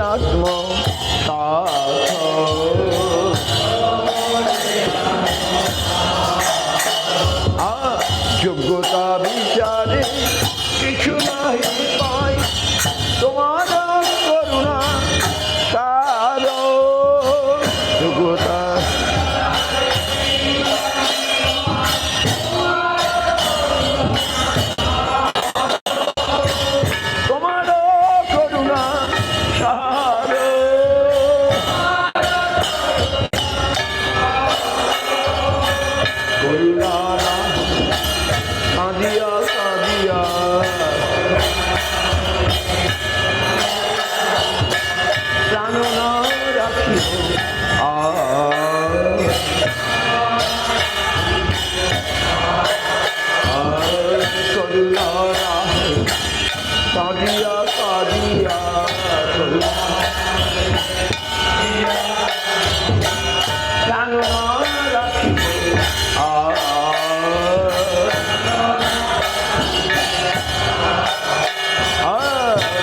আত্ম যোগ্যতা বিচারে কিছু নাই পাই তোমার করুণা সার যোগ্যতা তোমার করুণা সার কল্যাণ কাঁদিয়া কাঁদিয়া প্রাণ না রাখিব কল্যাণ কাঁদিয়া কাঁদিয়া প্রাণ না রাখিব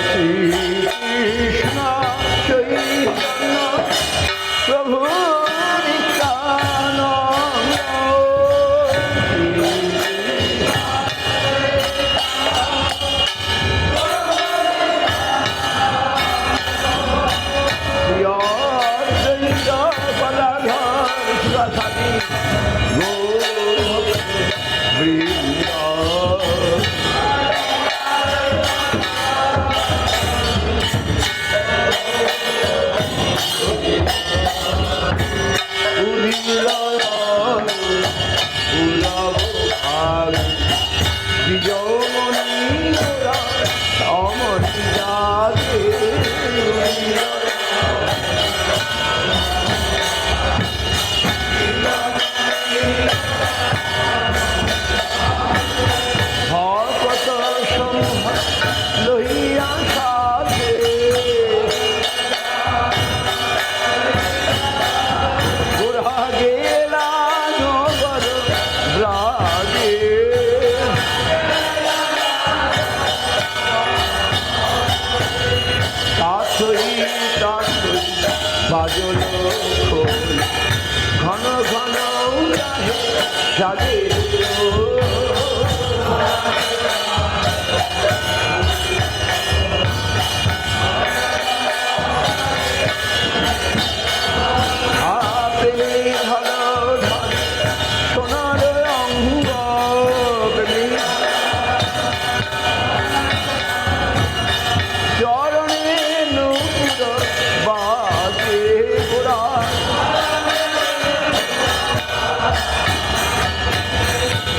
কৃষ্ণ চৈতন্য প্রভু নিত্যানন্দ বাজল ঘন ঘন সাজে সোনার অঙ্গ চরণে নুপুর বাজে গোড়া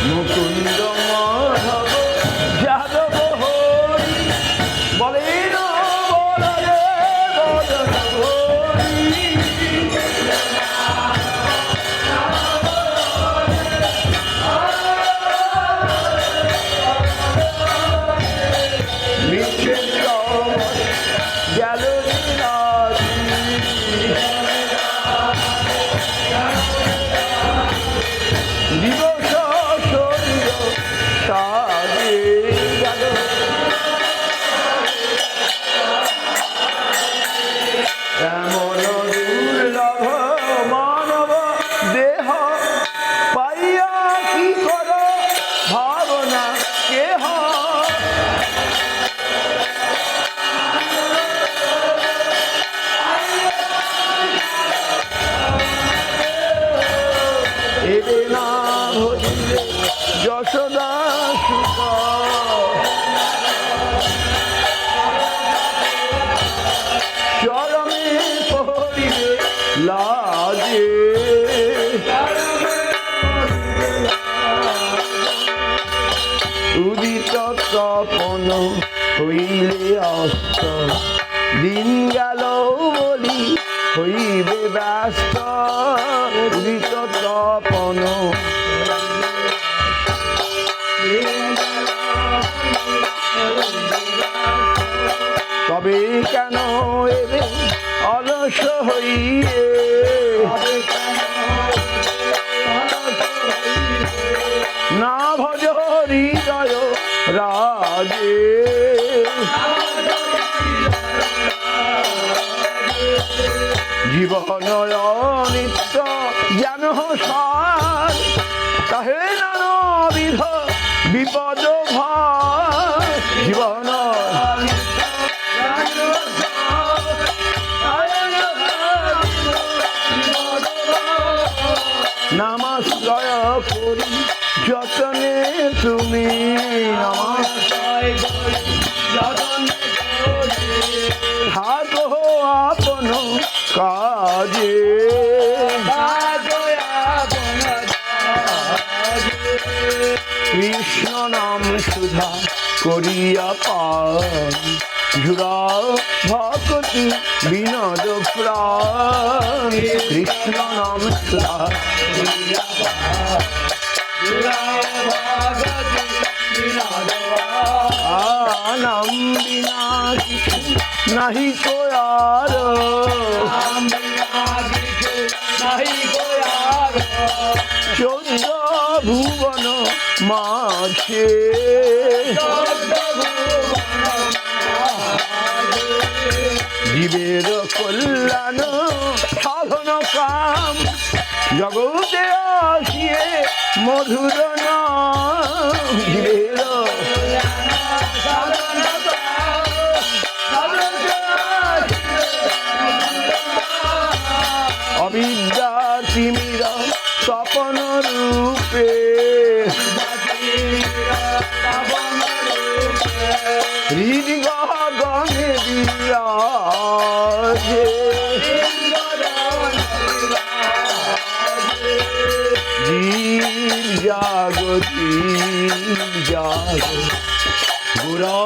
মুকুন্দ মাধব যাদব হরি বলেন বলে বদন হরি গেল দিবস শরীর সাজে গেল এমন দুর্লভ মানব দেহ পাইয়া কি কর ভাবনা কেহ এবে না হইলে যশোদা সুখ চরমে পড়িবে লাজে উদিত তপন হইলে অস্ত দিন গেল বলি হইবে ব্যস্ত উদিত তপন তবে কেন এবে অলস হইয়ে না ভজ হৃদয় রাজে জীবন নিত্য জ্ঞান সার, তাহে নানাবিধ বিপদ ভার। জীবন নামাশ্রয় করি যতনে তুমি, নামাশ্রয় করি যতনে থাকো আপন কাজে, কৃষ্ণ নাম সুধা করিয়া পান, জুড়াও ভক্তি বিনোদ প্রাণ। কৃষ্ণ নাম সুধা করিয়া পান, জুড়াও ভক্তি বিনোদ প্রাণ। নাম বিনা কিছু নাহি কোয়ার, নাম বিনা কিছু নাহি কোয়ার। 14 ভুবন মাঝে, জীবের কল্যাণ সাধন কাম, জগতে আসিয়ে মধুর নাম। জীবের অবিদ্যা তিমির স্বপন রূপে, হৃদি গগনে বিরাজে। জীব জাগো জীব জাগো গুরা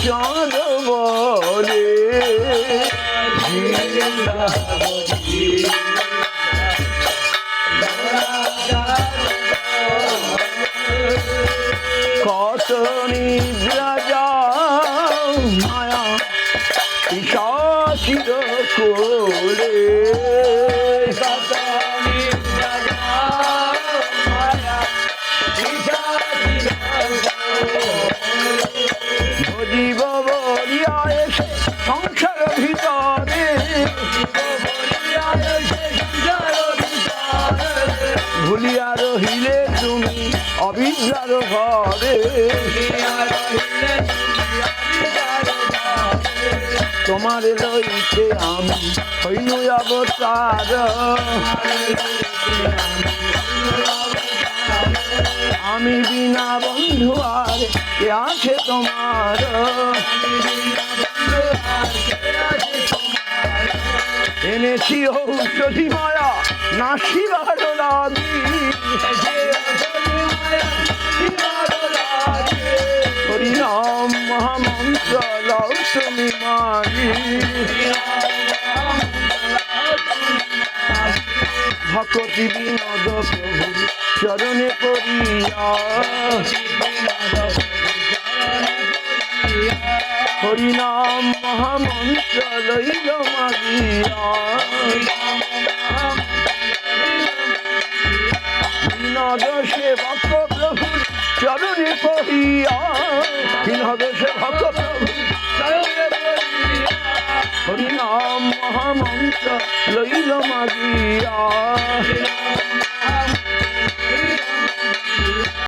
চাঁদ বলে, জীব জাগো জীব কত নিদ্রা যাও মায়া পিশাচির কোলে, কত নিদ্রা যাও মায়া পিশাচির কোলে। জীব বলিয়া এসে সংসার ভিতরে, ভুলিয়া রহিলে তুমি অবিদ্যার ঘরে। তোমার লইতে আমি হইনু অবতার, আমি বিনা বন্ধু আর কে আছে তোমার। এনেছি ঔষধি মায়া নাশিবার লাগি, হরিনাম মহামন্ত্র লও তুমি মাগি। ভক্তি বিনোদ প্রভু চরণে পড়িয়া, হরিনাম মহামন্ত্র লইল মাগিয়া। বিনোদ সেবক প্রভু চরণে পড়িয়া, বিনোদ সেবক প্রভু চরণে পড়িয়া, হরিনাম মহামন্ত্র লইল মাগিয়া।